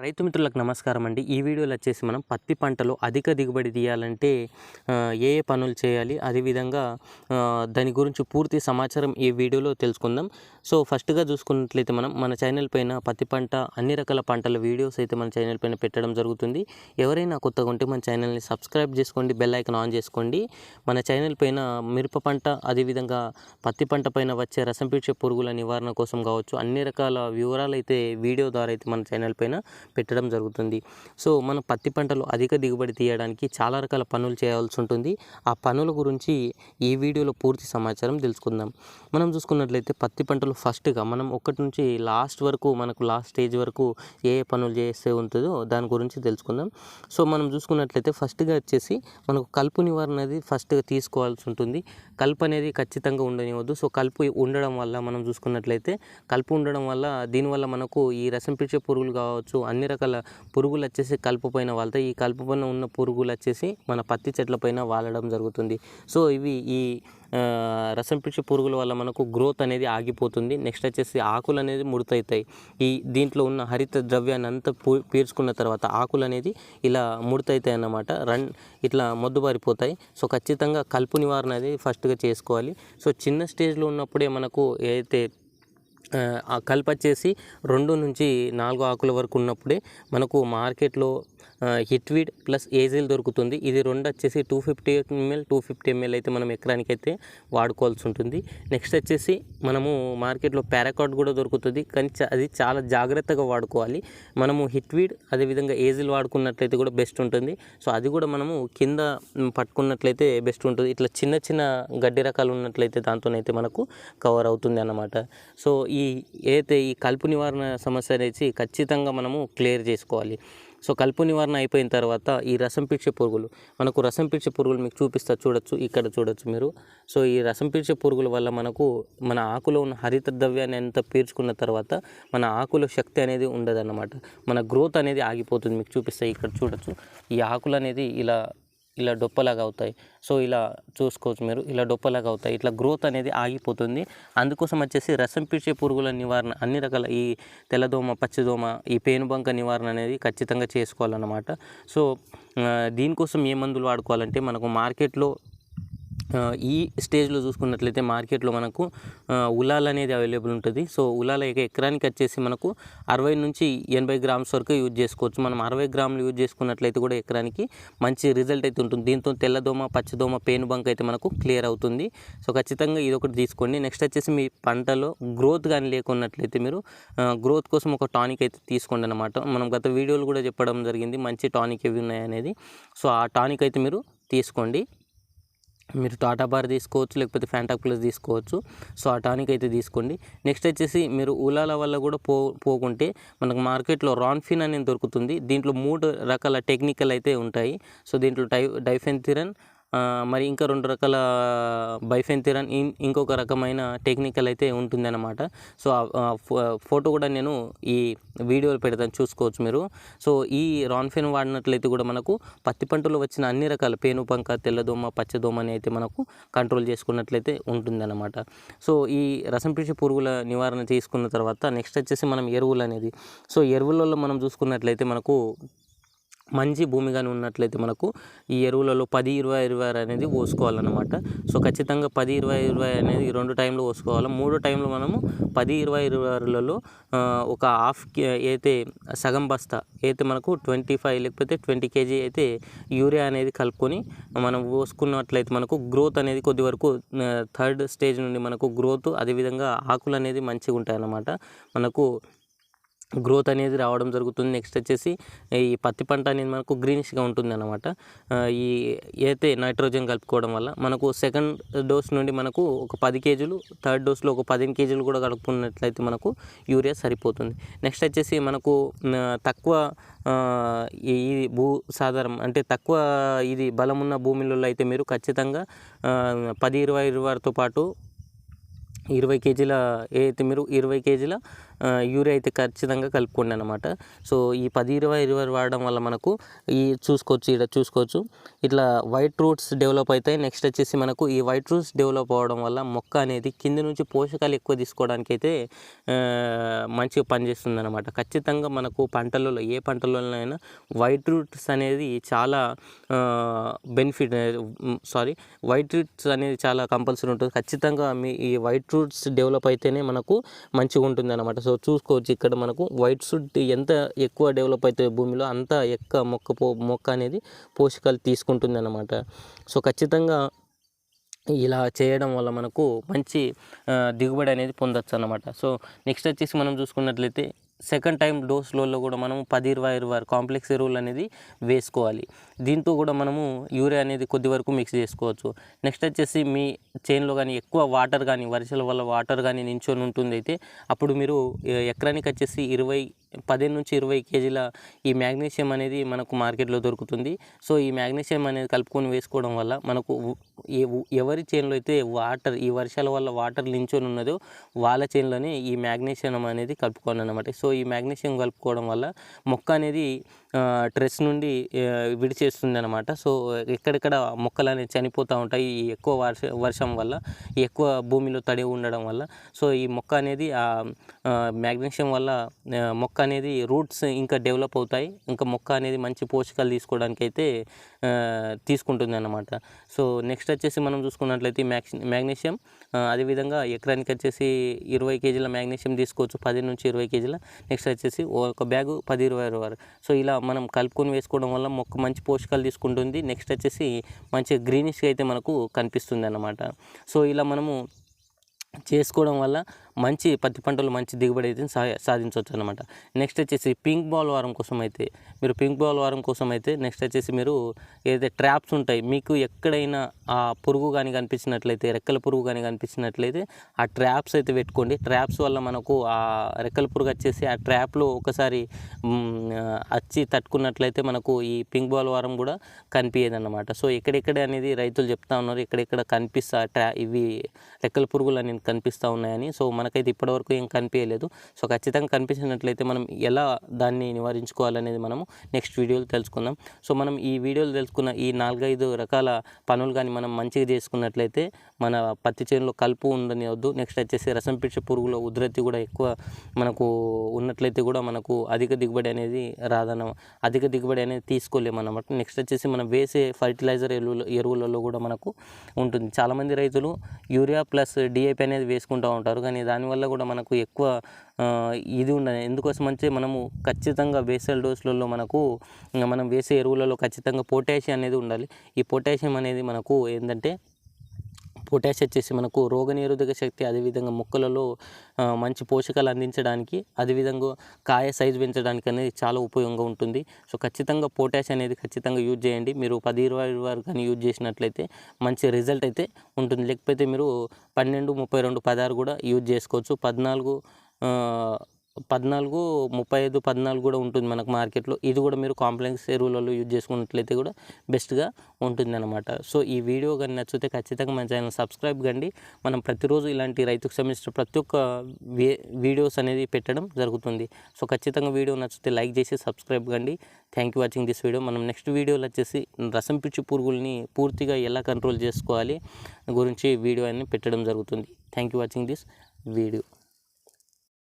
రైతు మిత్రులకు నమస్కారం అండి. ఈ వీడియోలో వచ్చేసి మనం పత్తి పంటలో అధిక దిగుబడి తీయాలంటే ఏ ఏ పనులు చేయాలి, అదేవిధంగా దాని గురించి పూర్తి సమాచారం ఈ వీడియోలో తెలుసుకుందాం. సో ఫస్ట్గా చూసుకున్నట్లయితే మనం మన ఛానల్ పైన పత్తి పంట అన్ని రకాల పంటల వీడియోస్ అయితే మన ఛానల్ పైన పెట్టడం జరుగుతుంది. ఎవరైనా కొత్తగా ఉంటే మన ఛానల్ని సబ్స్క్రైబ్ చేసుకోండి, బెల్ ఐకాన్ ఆన్ చేసుకోండి. మన ఛానల్ పైన మిరప పంట, అదేవిధంగా పత్తి పంట పైన వచ్చే రసం పీల్చే పురుగుల నివారణ కోసం కావచ్చు, అన్ని రకాల వివరాలు అయితే వీడియో ద్వారా అయితే మన ఛానల్ పైన పెట్టడం జరుగుతుంది. సో మనం పత్తి పంటలో అధిక దిగుబడి తీయడానికి చాలా రకాల పనులు చేయాల్సి ఉంటుంది. ఆ పనుల గురించి ఈ వీడియోలో పూర్తి సమాచారం తెలుసుకుందాం. మనం చూసుకున్నట్లయితే పత్తి పంటలో ఫస్ట్గా మనం ఒకటి నుంచి లాస్ట్ వరకు, మనకు లాస్ట్ స్టేజ్ వరకు ఏ ఏ పనులు చేస్తే ఉంటుందో దాని గురించి తెలుసుకుందాం. సో మనం చూసుకున్నట్లయితే ఫస్ట్గా వచ్చేసి మనకు కలుపు నివారణ అనేది ఫస్ట్గా తీసుకోవాల్సి ఉంటుంది. కలుపు అనేది ఖచ్చితంగా ఉండనివ్వద్దు. సో కలుపు ఉండడం వల్ల మనం చూసుకున్నట్లయితే కలుపు ఉండడం వల్ల దీనివల్ల మనకు ఈ రసం పీల్చే పురుగులు కావచ్చు, అన్ని రకాల పురుగులు వచ్చేసి కలుపు పైన వాళ్తాయి. ఈ కలుపు పైన ఉన్న పురుగులు వచ్చేసి మన పత్తి చెట్ల పైన వాలడం జరుగుతుంది. సో ఇవి ఈ రసం పీల్చే పురుగుల వల్ల మనకు గ్రోత్ అనేది ఆగిపోతుంది. నెక్స్ట్ వచ్చేసి ఆకులు అనేది ముడతవుతాయి. దీంట్లో ఉన్న హరిత ద్రవ్యాన్ని అంతా పీల్చుకున్న తర్వాత ఆకులు అనేది ఇలా ముడతవుతాయి అన్నమాట. ఇట్లా మొద్దుబారిపోతాయి. సో ఖచ్చితంగా కలుపు నివారణ అనేది ఫస్ట్గా చేసుకోవాలి. సో చిన్న స్టేజ్లో ఉన్నప్పుడే మనకు ఏదైతే ఆ కలుపు వచ్చేసి 2 నుంచి 4 ఆకుల వరకు ఉన్నప్పుడే మనకు మార్కెట్లో హిట్వీడ్ ప్లస్ ఏజిల్ దొరుకుతుంది. ఇది 2 వచ్చేసి 250 ml 250 ml అయితే మనం ఎకరానికి అయితే వాడుకోవాల్సి ఉంటుంది. నెక్స్ట్ వచ్చేసి మనము మార్కెట్లో పారాకాట్ కూడా దొరుకుతుంది, కానీ అది చాలా జాగ్రత్తగా వాడుకోవాలి. మనము హిట్వీడ్ అదేవిధంగా ఏజిల్ వాడుకున్నట్లయితే కూడా బెస్ట్ ఉంటుంది. సో అది కూడా మనము కింద పట్టుకున్నట్లయితే బెస్ట్ ఉంటుంది. ఇట్లా చిన్న చిన్న గడ్డి రకాలు ఉన్నట్లయితే దాంతోనైతే మనకు కవర్ అవుతుంది అన్నమాట. సో ఏదైతే ఈ కలుపు నివారణ సమస్య అనేది ఖచ్చితంగా మనము క్లియర్ చేసుకోవాలి. సో కలుపు నివారణ అయిపోయిన తర్వాత ఈ రసం పీల్చే పురుగులు, మనకు రసం పీల్చే పురుగులు మీకు చూపిస్తా, చూడొచ్చు, ఇక్కడ చూడొచ్చు మీరు. సో ఈ రసం పీల్చే పురుగుల వల్ల మనకు మన ఆకులో ఉన్న హరిత ద్రవ్యాన్ని ఎంత పీల్చుకున్న తర్వాత మన ఆకులో శక్తి అనేది ఉండదన్నమాట. మన గ్రోత్ అనేది ఆగిపోతుంది. మీకు చూపిస్తా, ఇక్కడ చూడొచ్చు. ఈ ఆకులు అనేది ఇలా డొప్పలాగా అవుతాయి. సో ఇలా చూసుకోవచ్చు మీరు, ఇలా డొప్పలాగా అవుతాయి. ఇట్లా గ్రోత్ అనేది ఆగిపోతుంది. అందుకోసం వచ్చేసి రసం పీల్చే పురుగుల నివారణ అన్ని రకాల ఈ తెల్లదోమ, పచ్చదోమ, ఈ పేనుబంక నివారణ అనేది ఖచ్చితంగా చేసుకోవాలన్నమాట. సో దీనికోసం ఏ మందులు వాడుకోవాలంటే మనకు మార్కెట్లో ఈ స్టేజ్లో చూసుకున్నట్లయితే మార్కెట్లో మనకు ఉలాల్ అనేది అవైలబుల్ ఉంటుంది. సో ఉలాల ఎకరానికి వచ్చేసి మనకు 60 నుంచి 80 గ్రామ్స్ వరకు యూజ్ చేసుకోవచ్చు. మనం 60 గ్రాములు యూజ్ చేసుకున్నట్లయితే కూడా ఎకరానికి మంచి రిజల్ట్ అయితే ఉంటుంది. దీంతో తెల్లదోమ, పచ్చదోమ, పేనుబంక అయితే మనకు క్లియర్ అవుతుంది. సో ఖచ్చితంగా ఇది ఒకటి తీసుకోండి. నెక్స్ట్ వచ్చేసి మీ పంటలో గ్రోత్ కానీ లేకున్నట్లయితే మీరు గ్రోత్ కోసం ఒక టానిక్ అయితే తీసుకోండి అన్నమాట. మనం గత వీడియోలు కూడా చెప్పడం జరిగింది మంచి టానిక్ ఏవి ఉన్నాయి అనేది. సో ఆ టానిక్ అయితే మీరు తీసుకోండి. మీరు టాటా బార్ తీసుకోవచ్చు, లేకపోతే ఫ్యాంటాక్ ప్లస్ తీసుకోవచ్చు. సో ఆ టానిక్ అయితే తీసుకోండి. నెక్స్ట్ వచ్చేసి మీరు ఉలాల వల్ల కూడా పోకుంటే మనకు మార్కెట్లో రాన్ఫిన్ అనేది దొరుకుతుంది. దీంట్లో 3 రకాల టెక్నికల్ అయితే ఉంటాయి. సో దీంట్లో డైఫెన్థిరన్, మరి ఇంకా 2 రకాల బైఫెన్థిరన్, ఇంకొక రకమైన టెక్నికల్ అయితే ఉంటుందన్నమాట. సో ఫోటో కూడా నేను ఈ వీడియోలో పెడతాను, చూసుకోవచ్చు మీరు. సో ఈ రాన్ఫిన్ వాడినట్లయితే కూడా మనకు పత్తి పంటలో వచ్చిన అన్ని రకాల పేనుబంక, తెల్లదోమ, పచ్చదోమ అని అయితే మనకు కంట్రోల్ చేసుకున్నట్లయితే ఉంటుందన్నమాట. సో ఈ రసం పీల్చే పురుగుల నివారణ చేసుకున్న తర్వాత నెక్స్ట్ వచ్చేసి మనం ఎరువులు అనేది, సో ఎరువులలో మనం చూసుకున్నట్లయితే మనకు మంచి భూమి కానీ ఉన్నట్లయితే మనకు ఈ ఎరువులలో 10-20-20 అనేది పోసుకోవాలన్నమాట. సో ఖచ్చితంగా 10-20-20 అనేది 2 టైంలో పోసుకోవాలి. 3 టైంలో మనము 10-20-20లలో ఒక అయితే సగం బస్తా అయితే మనకు 25 లేకపోతే 20 kg అయితే యూరియా అనేది కలుపుకొని మనం పోసుకున్నట్లయితే మనకు గ్రోత్ అనేది కొద్ది వరకు 3rd స్టేజ్ నుండి మనకు గ్రోత్, అదేవిధంగా ఆకులు అనేది మంచిగా ఉంటాయి అన్నమాట. మనకు గ్రోత్ అనేది రావడం జరుగుతుంది. నెక్స్ట్ వచ్చేసి ఈ పత్తి పంట అనేది మనకు గ్రీనిష్గా ఉంటుంది అన్నమాట. ఈ అయితే నైట్రోజన్ కలుపుకోవడం వల్ల మనకు 2nd డోస్ నుండి మనకు ఒక 10 kg, 3rd డోస్లో ఒక 15 kg కూడా కలుపుకున్నట్లయితే మనకు యూరియా సరిపోతుంది. నెక్స్ట్ వచ్చేసి మనకు తక్కువ ఈ సాధారణ అంటే తక్కువ ఇది బలం ఉన్న భూమిలలో అయితే మీరు ఖచ్చితంగా 10-20-20తో పాటు 20 kgల ఏదైతే మీరు 20 kgల యూరియా అయితే ఖచ్చితంగా కలుపుకోండి అనమాట. సో ఈ 10-20-20 వాడడం వల్ల మనకు ఇక్కడ చూసుకోవచ్చు ఇట్లా వైట్ రూట్స్ డెవలప్ అవుతాయి. నెక్స్ట్ వచ్చేసి మనకు ఈ వైట్ రూట్స్ డెవలప్ అవ్వడం వల్ల మొక్క అనేది కింది నుంచి పోషకాలు ఎక్కువ తీసుకోవడానికి అయితే మంచిగా పనిచేస్తుంది అనమాట. ఖచ్చితంగా మనకు పంటలలో ఏ పంటలలోనైనా వైట్ రూట్స్ అనేది చాలా వైట్ రూట్స్ అనేది చాలా కంపల్సరీ ఉంటుంది. ఖచ్చితంగా ఈ వైట్ రూట్స్ డెవలప్ అయితేనే మనకు మంచిగా ఉంటుంది అనమాట. సో చూసుకోవచ్చు ఇక్కడ మనకు వైట్ రూట్ ఎంత ఎక్కువ డెవలప్ అవుతుంది భూమిలో అంత ఎక్కువ మొక్క అనేది పోషకాలు తీసుకుంటుంది అనమాట. సో ఖచ్చితంగా ఇలా చేయడం వల్ల మనకు మంచి దిగుబడి అనేది పొందొచ్చు అన్నమాట. సో నెక్స్ట్ వచ్చేసి మనం చూసుకున్నట్లయితే సెకండ్ టైం డోస్లలో కూడా మనం 10-20 కాంప్లెక్స్ ఎరువులు అనేది వేసుకోవాలి. దీంతో కూడా మనము యూరియా అనేది కొద్ది వరకు మిక్స్ చేసుకోవచ్చు. నెక్స్ట్ వచ్చేసి మీ చేనులో కానీ ఎక్కువ వాటర్ కానీ వర్షాల వల్ల వాటర్ కానీ నించొని ఉంటుంది అయితే అప్పుడు మీరు ఎకరానికి వచ్చేసి 15-20 కేజీల ఈ మ్యాగ్నీషియం అనేది మనకు మార్కెట్లో దొరుకుతుంది. సో ఈ మ్యాగ్నీషియం అనేది కలుపుకొని వేసుకోవడం వల్ల మనకు ఎవరి చేనులో అయితే ఈ వర్షాల వల్ల వాటర్ నించొని ఉన్నదో వాళ్ళ చేనులోనే ఈ మ్యాగ్నీషియం అనేది కలుపుకోండి అనమాట. సో ఈ మ్యాగ్నీషియం కలుపుకోవడం వల్ల మొక్క అనేది స్ట్రెస్ నుండి విడిచేస్తుంది అనమాట. సో ఎక్కడెక్కడ మొక్కలు అనేవి చనిపోతూ ఉంటాయి ఈ ఎక్కువ వర్షం వల్ల, ఎక్కువ భూమిలో తడి ఉండడం వల్ల. సో ఈ మొక్క అనేది మ్యాగ్నీషియం వల్ల మొక్క అనేది రూట్స్ ఇంకా డెవలప్ అవుతాయి, ఇంకా మొక్క అనేది మంచి పోషకాలు తీసుకోవడానికి అయితే తీసుకుంటుంది అన్నమాట. సో నెక్స్ట్ వచ్చేసి మనం చూసుకున్నట్లయితే మ్యాగ్నీషియం అదేవిధంగా ఎకరానికి వచ్చేసి 20 కేజీల మ్యాగ్నీషియం తీసుకోవచ్చు, 10-20 కేజీల. నెక్స్ట్ వచ్చేసి ఒక బ్యాగు 10-20 వరకు. సో ఇలా మనం కలుపుకొని వేసుకోవడం వల్ల మొక్క మంచి పోషకాలు తీసుకుంటుంది. నెక్స్ట్ వచ్చేసి మంచి గ్రీనిష్గా అయితే మనకు కనిపిస్తుంది అన్నమాట. సో ఇలా మనము చేసుకోవడం వల్ల మంచి పత్తి పంటలు మంచి దిగుబడి అయితే సాధించవచ్చు అనమాట. నెక్స్ట్ వచ్చేసి పింక్ బాల్ వారం కోసం అయితే నెక్స్ట్ వచ్చేసి మీరు ఏదైతే ట్రాప్స్ ఉంటాయి మీకు ఎక్కడైనా ఆ పురుగు కానీ కనిపించినట్లయితే, రెక్కల పురుగు కానీ కనిపించినట్లయితే ఆ ట్రాప్స్ అయితే పెట్టుకోండి. ట్రాప్స్ వల్ల మనకు ఆ రెక్కల పురుగు వచ్చేసి ఆ ట్రాప్లో ఒకసారి వచ్చి తట్టుకున్నట్లయితే మనకు ఈ పింక్ బాల్ వారం కూడా కనిపించేది అన్నమాట. సో ఎక్కడెక్కడ అనేది రైతులు చెప్తా ఉన్నారు, ఎక్కడెక్కడ ఇవి రెక్కల పురుగులు అనేది కనిపిస్తూ ఉన్నాయని. సో మనకైతే ఇప్పటివరకు ఏం కనిపించలేదు. సో ఖచ్చితంగా కనిపించినట్లయితే మనం ఎలా దాన్ని నివారించుకోవాలనేది మనము నెక్స్ట్ వీడియోలో తెలుసుకుందాం. సో మనం ఈ వీడియోలో తెలుసుకున్న ఈ 4-5 రకాల పనులు కానీ మనం మంచిగా చేసుకున్నట్లయితే మన పత్తి చేనులో కలుపు ఉండనివద్దు. నెక్స్ట్ వచ్చేసి రసం పీల్చే పురుగుల ఉధృతి కూడా ఎక్కువ మనకు ఉన్నట్లయితే కూడా మనకు అధిక దిగుబడి అనేది తీసుకోలేమన్నమాట. నెక్స్ట్ వచ్చేసి మనం వేసే ఫర్టిలైజర్ ఎరువులలో కూడా మనకు ఉంటుంది. చాలామంది రైతులు యూరియా ప్లస్ డిఏపి అనేది వేసుకుంటూ ఉంటారు, కానీ దానివల్ల కూడా మనకు ఎక్కువ ఇది ఉండదు. ఎందుకోసం అంటే మనము ఖచ్చితంగా బేసల్ డోస్లలో మనం వేసే ఎరువులలో ఖచ్చితంగా పొటాషియం అనేది ఉండాలి. ఈ పొటాషియం అనేది మనకు ఏంటంటే పొటాషియం వచ్చేసి మనకు రోగనిరోధక శక్తి, అదేవిధంగా మొక్కలలో మంచి పోషకాలు అందించడానికి, అదేవిధంగా కాయ సైజు పెంచడానికి అనేది చాలా ఉపయోగంగా ఉంటుంది. సో ఖచ్చితంగా పొటాషియం అనేది ఖచ్చితంగా యూజ్ చేయండి. మీరు 10-20 వరకు కానీ యూజ్ చేసినట్లయితే మంచి రిజల్ట్ అయితే ఉంటుంది. లేకపోతే మీరు 12, 32, 16 కూడా యూజ్ చేసుకోవచ్చు. 14, 35, 14 కూడా ఉంటుంది మనకు మార్కెట్లో. ఇది కూడా మీరు కాంప్లెక్స్ ఎరువులలో యూజ్ చేసుకున్నట్లయితే కూడా బెస్ట్గా ఉంటుంది అనమాట. సో ఈ వీడియో కానీ నచ్చితే ఖచ్చితంగా మన ఛానల్ సబ్స్క్రైబ్ కండి. మనం ప్రతిరోజు ఇలాంటి రైతుకు సంబంధించిన ప్రతి ఒక్క వీడియోస్ అనేది పెట్టడం జరుగుతుంది. సో ఖచ్చితంగా వీడియో నచ్చితే లైక్ చేసి సబ్స్క్రైబ్ కండి. Thank you watching this video. మనం నెక్స్ట్ వీడియోలో వచ్చేసి రసం పిచ్చి పురుగుల్ని పూర్తిగా ఎలా కంట్రోల్ చేసుకోవాలి గురించి వీడియో అని పెట్టడం జరుగుతుంది. Thank you watching this video.